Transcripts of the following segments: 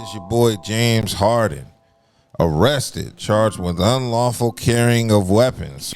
It's your boy James Harden, arrested, charged with unlawful carrying of weapons.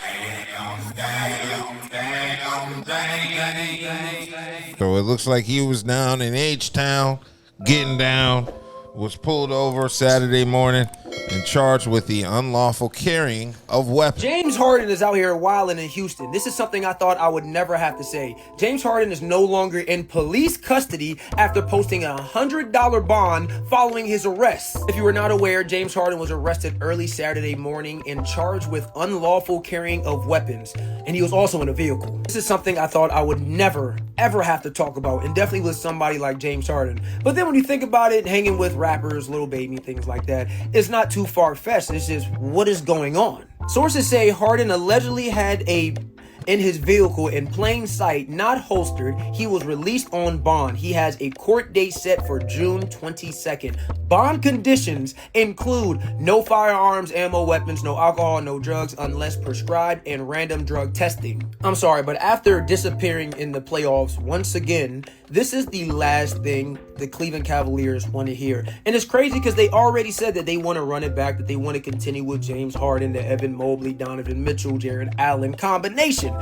So it looks like he was down in H-Town, getting down, was pulled over Saturday morning and charged with the unlawful carrying of weapons. James Harden is out here wilding in Houston. This is something I thought I would never have to say. James Harden is no longer in police custody after posting a $100 bond following his arrest. If you were not aware, James Harden was arrested early Saturday morning and charged with unlawful carrying of weapons. And he was also in a vehicle. This is something I thought I would never, ever have to talk about, and definitely with somebody like James Harden. But then when you think about it, hanging with rappers, Lil Baby, things like that, it's not too far-fetched. It's just, what is going on? Sources say Harden allegedly had in his vehicle in plain sight, not holstered. He was released on bond. He has a court date set for June 22nd. Bond conditions include no firearms, ammo, weapons, no alcohol, no drugs unless prescribed, and random drug testing. I'm sorry, but after disappearing in the playoffs once again, this is the last thing the Cleveland Cavaliers want to hear. And it's crazy because they already said that they want to run it back, that they want to continue with James Harden, the Evan Mobley, Donovan Mitchell, Jared Allen combination.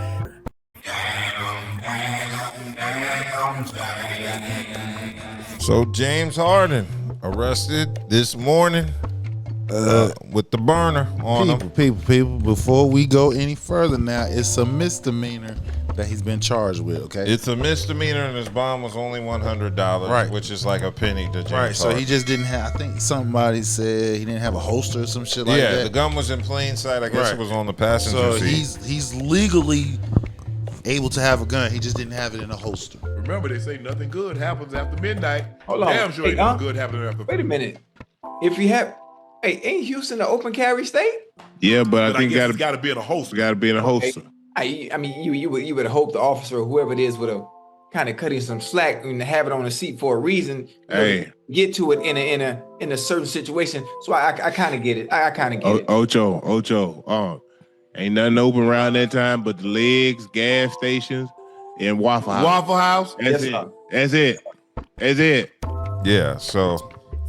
So James Harden arrested this morning with the burner on him. People, before we go any further now, it's a misdemeanor that he's been charged with, okay? It's a misdemeanor and his bond was only $100, right, which is like a penny to James Right, so Harden. he just didn't have, I think somebody said he didn't have a holster or some shit like that. Yeah, the gun was in plain sight. I guess it was on the passenger seat. So he's legally able to have a gun. He just didn't have it in a holster. Remember, they say nothing good happens after midnight. Hold on. Damn sure nothing good happens after. Wait a minute. If you have, ain't Houston an open carry state? Yeah, but I think it's got to be in a holster. Got to be in a holster. I mean, you would hope the officer or whoever it is would have kind of cut him some slack and have it on the seat for a reason. Get to it in a certain situation. So I kind of get it. I kind of get it. Ocho. Ain't nothing open around that time but the legs, gas stations, and Waffle House. Waffle House. That's it. Yeah. So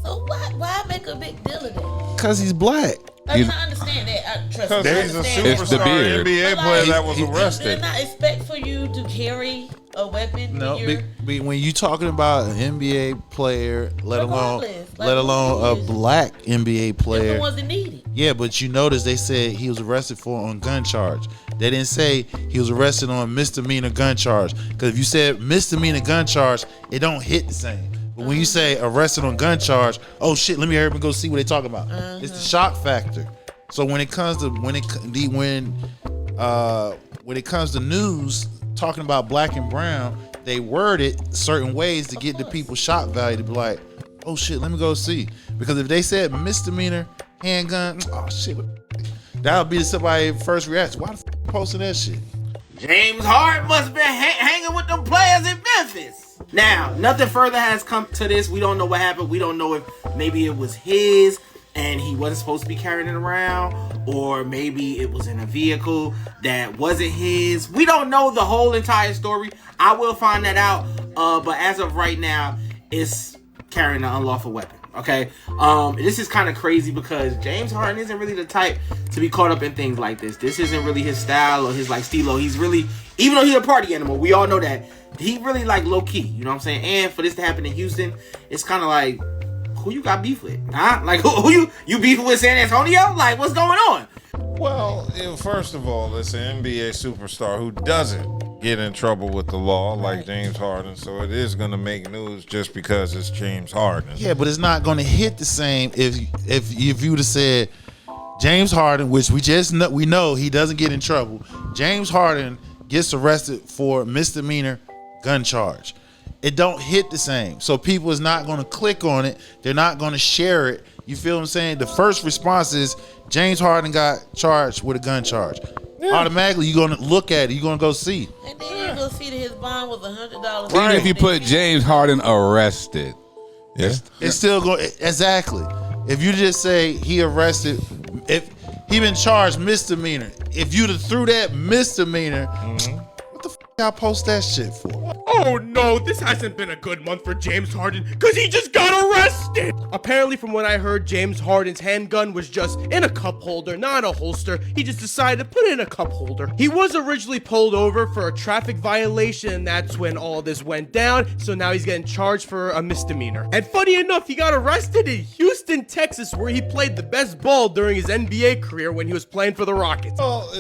why make a big deal of that? Because he's black. I understand that. Because he's a superstar NBA player that was arrested. Did not expect for you to carry a weapon. No, when you talking about an NBA player, let alone a black NBA player, the ones that need it. Yeah, but you notice they said he was arrested on gun charge. They didn't say he was arrested on misdemeanor gun charge. Because if you said misdemeanor gun charge, it don't hit the same. But when you say arrested on gun charge, oh shit, let me hurry up and go see what they talking about. It's the shock factor. So when it comes to when it comes to news talking about black and brown, they word it certain ways to get the people shock value to be like, oh shit, let me go see. Because if they said misdemeanor handgun, oh shit, that would be somebody's first reaction. Why the f posting that shit? James Harden must have been hanging with them players in Memphis. Now, nothing further has come to this. We don't know what happened. We don't know if maybe it was his and he wasn't supposed to be carrying it around, or maybe it was in a vehicle that wasn't his. We don't know the whole entire story. I will find that out. But as of right now, it's carrying an unlawful weapon. Okay, this is kind of crazy because James Harden isn't really the type to be caught up in things like this. This isn't really his style or his like stilo. He's really, even though he's a party animal, we all know that, he really like low key. You know what I'm saying? And for this to happen in Houston, it's kind of like, who you got beef with? Huh? Like who you beefing with San Antonio? Like what's going on? Well, first of all, it's an NBA superstar who doesn't get in trouble with the law like James Harden, so it is going to make news just because it's James Harden. Yeah, but it's not going to hit the same if you would have said James Harden, which we know he doesn't get in trouble. James Harden gets arrested for misdemeanor gun charge. It don't hit the same. So people is not going to click on it. They're not going to share it. You feel what I'm saying? The first response is James Harden got charged with a gun charge. Yeah. Automatically, you're going to look at it. You're going to go see. And then you're going to see that his bond was $100. Even if you put James Harden arrested. Yes. It's still going. Exactly. If you just say he arrested, if he been charged misdemeanor, if you'd have threw that misdemeanor, what the f y'all post that shit for? Oh no, this hasn't been a good month for James Harden because he just got arrested. Apparently, from what I heard, James Harden's handgun was just in a cup holder, not a holster. He just decided to put it in a cup holder. He was originally pulled over for a traffic violation, and that's when all this went down. So now he's getting charged for a misdemeanor. And funny enough, he got arrested in Houston, Texas, where he played the best ball during his NBA career when he was playing for the Rockets. Well,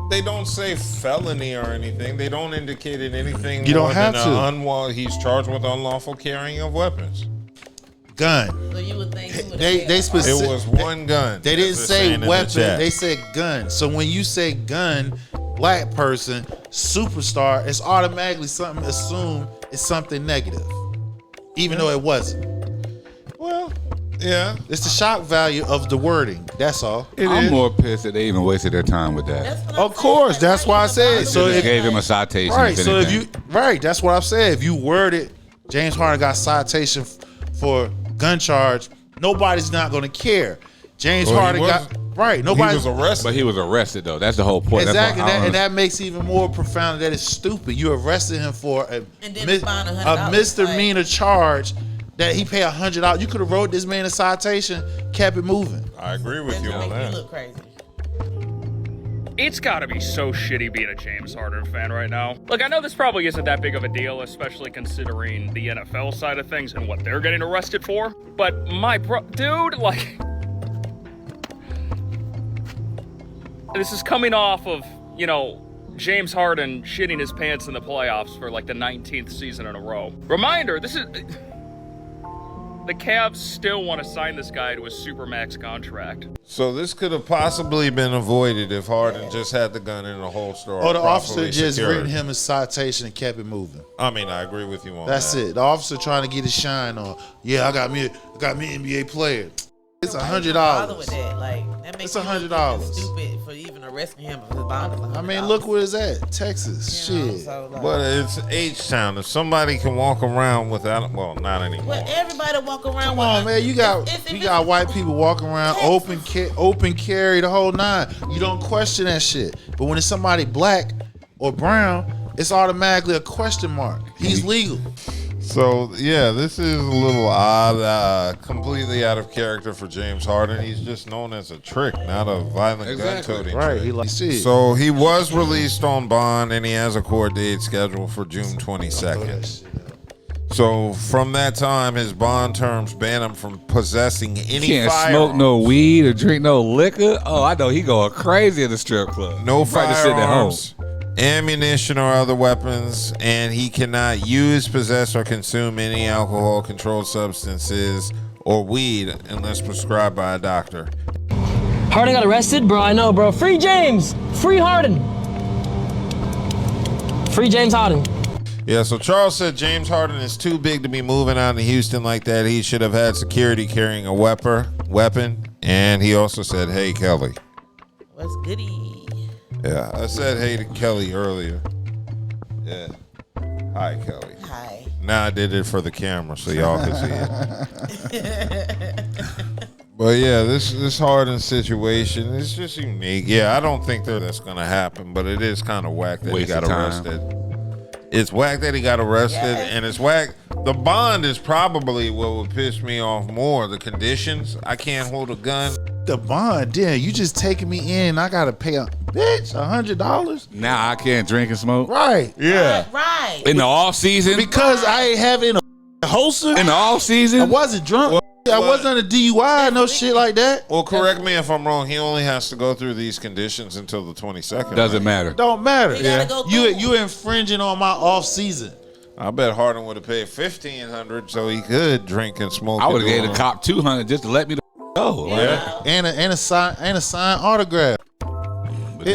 they don't say felony or anything. They don't indicate anything. You don't more have than to. He's charged with unlawful carrying of weapons. Gun. So you would think he would They It was one gun. They didn't as say they're saying in the weapon. chat. They said gun. So when you say gun, black person, superstar, it's automatically something assumed it's something negative, even though it wasn't. Well, yeah. It's the shock value of the wording. That's all. I'm more pissed that they even wasted their time with that. That's what I'm Of course, saying. Like, that's why I said. So So they just if, gave him a citation. right. So if anything. you right, that's what I've said. If you word it, James Harden got citation for gun charge. Nobody's not going to care. James Well, he Harden was- got right. He Nobody was arrested. But he was arrested though. That's the whole point. exactly, That's what I and don't that makes it even more profound that it's stupid. You arrested him for And then he fined $100, a misdemeanor charge that he paid $100. You could have wrote this man a citation, kept it moving. I agree with That's you gonna on make you that. look crazy. It's gotta be so shitty being a James Harden fan right now. Look, I know this probably isn't that big of a deal, especially considering the NFL side of things and what they're getting arrested for. But my dude, like, this is coming off of, James Harden shitting his pants in the playoffs for like the 19th season in a row. Reminder, the Cavs still want to sign this guy to a supermax contract. So this could have possibly been avoided if Harden just had the gun in a holster. Or the officer properly just secured. written him a citation and kept it moving. I mean, I agree with you on That's that. it. The officer trying to get his shine on. Yeah, I got me NBA player. It's Bother with $100. that. Like, that makes It's you look $100. stupid for even arresting him for his bond is $100. I mean, look where it's at. Texas. You know, Shit. so, like, But it's H-Town. If somebody can walk around without, well, not anymore. well, everybody walk around. Come with on, man. You got it's white people walking around open carry the whole nine. You don't question that shit. But when it's somebody black or brown, it's automatically a question mark. He's legal. So, yeah, this is a little odd, completely out of character for James Harden. He's just known as a trick, not a violent gun toting Right. trick. He like shit. So he was released on bond, and he has a court date scheduled for June 22nd. So from that time, his bond terms ban him from possessing any Can't firearms. smoke no weed or drink no liquor. Oh, I know he going crazy at the strip club. No He probably just sitting at home. firearms, ammunition, or other weapons, and he cannot use, possess, or consume any alcohol, controlled substances, or weed unless prescribed by a doctor. Harden got arrested? Bro, I know, bro. Free James! Free Harden! Free James Harden. Yeah, so Charles said James Harden is too big to be moving out to Houston like that. He should have had security carrying a weapon. And he also said, hey, Kelly. What's goody? Yeah, I said hey to Kelly earlier. Yeah. Hi, Kelly. Hi. Now I did it for the camera so y'all can see it. But yeah, this Harden situation is just unique. Yeah, I don't think that's going to happen, but it is kind of whack that he got arrested. It's whack that he got arrested, and it's whack. The bond is probably what would piss me off more. The conditions. I can't hold a gun. The bond, damn, you just taking me in. I gotta pay $100. Now I can't drink and smoke. Right. Yeah. Right. In the off season. Because I ain't having a holster. In the off season. I wasn't drunk. I wasn't a DUI, no shit like that. Well, correct me if I'm wrong. He only has to go through these conditions until the 22nd. Doesn't matter. Don't matter. You gotta go You infringing on my off season. I bet Harden would have paid $1,500 so he could drink and smoke. I would have gave the cop $200 just to let me go. Yeah. And a signed autograph. But